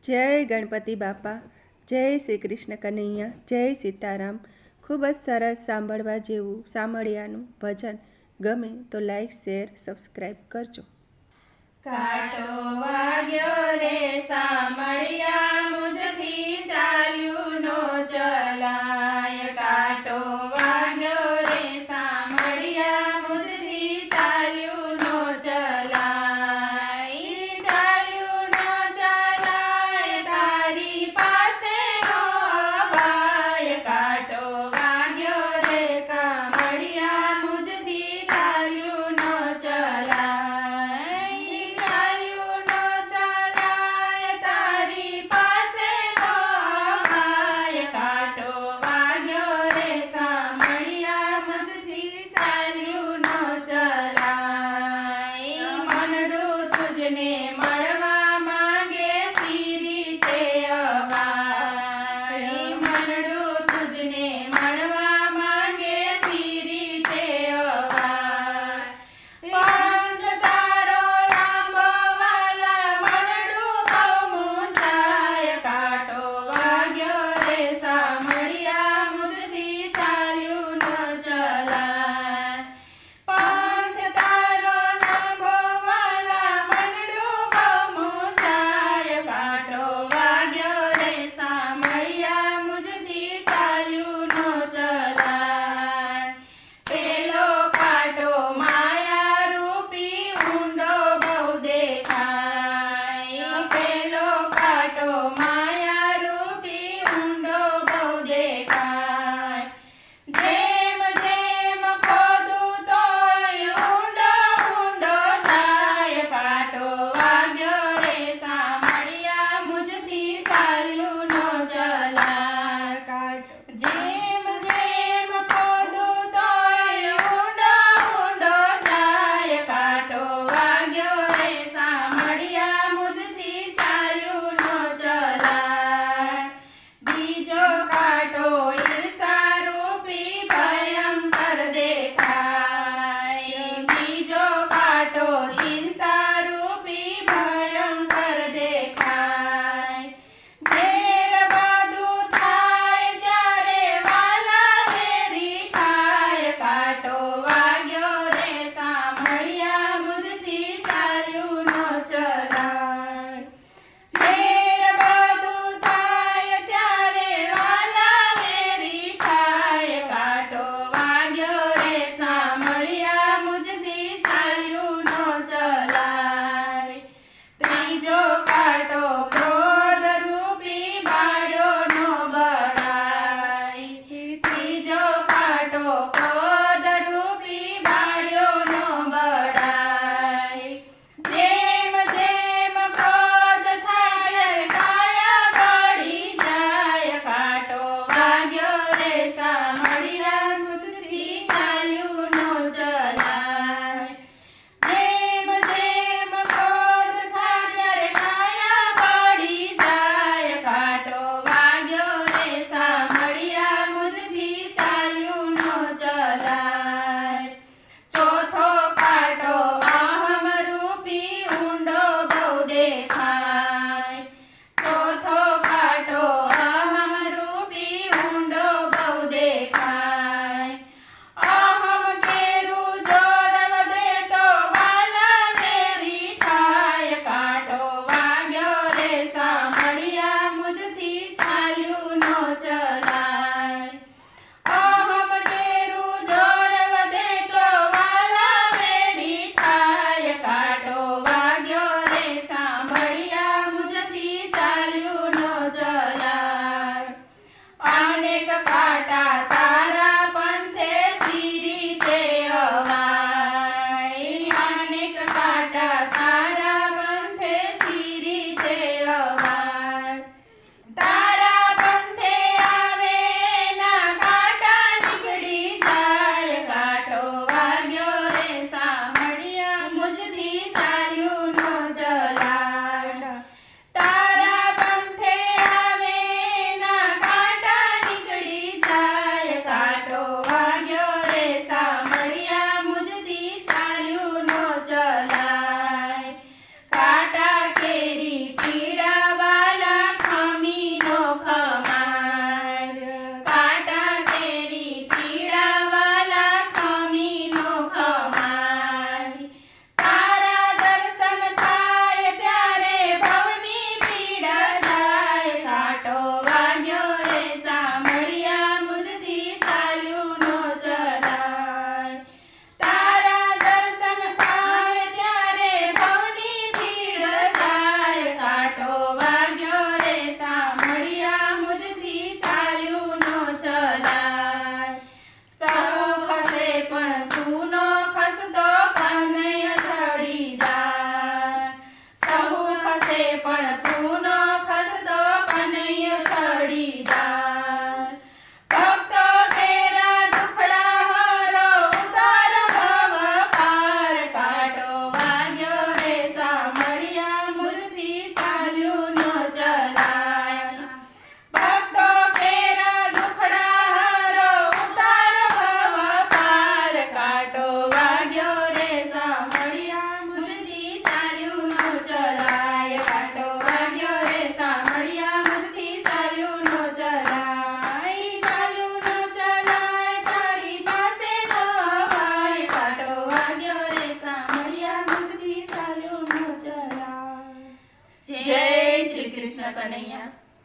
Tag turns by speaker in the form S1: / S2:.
S1: જય ગણપતિ બાપા, જય શ્રી કૃષ્ણ કનૈયા, જય સીતારામ। ખૂબ જ સરસ સાંભળવા જેવું સામળિયાનું ભજન ગમે તો લાઈક, શેર, સબસ્ક્રાઈબ કરજો।
S2: કાંટો વાગ્યો રે સામળિયા, મુજથી ચાલ્યું નો ચલાય। કાંટો વાગ્યો રે સામળિયા, મુજથી ચાલ્યું નો ચલાય। ચાલ્યું નો ચલાય, તારી પાસે નો અવાય। કાંટો વાગ્યો રે સામળિયા, મુજથી ચાલ્યું નો ચલાય। ચાલ્યું નો ચલાય, વાગ્યો રે સાંભળ્યા મુજથી ચાલ્યું નો ચલાય સૌ ખસે પણ તું નો ખસતો કનૈય છડીદાર સૌ ખસે પણ તું નો ખસતો કનૈય છડીદાર ભક્તો કેરા દુખડા હરો ઉતાર ભવ પાર કાંટો વાગ્યો રે સાંભળ્યા મુજથી ચાલ્યું ન ચલાય ભક્તો કેરા દુખડા હરો ઉતાર ભવ પાર કાંટો વાગ્યો રે સાંભળ્યા મુજથી ચાલ્યું ન ચલાય કાંટો વાગ્યો રે સાંભળ્યા મુજથી ચાલ્યું ન ચલાય ચાલ્યું ન ચલાય તારી પાસે ન અવાય કાંટો વાગ્યો રે સાંભળ્યા મુજથી ચાલ્યું ન ચલાય જય શ્રી કૃષ્ણ કનૈયા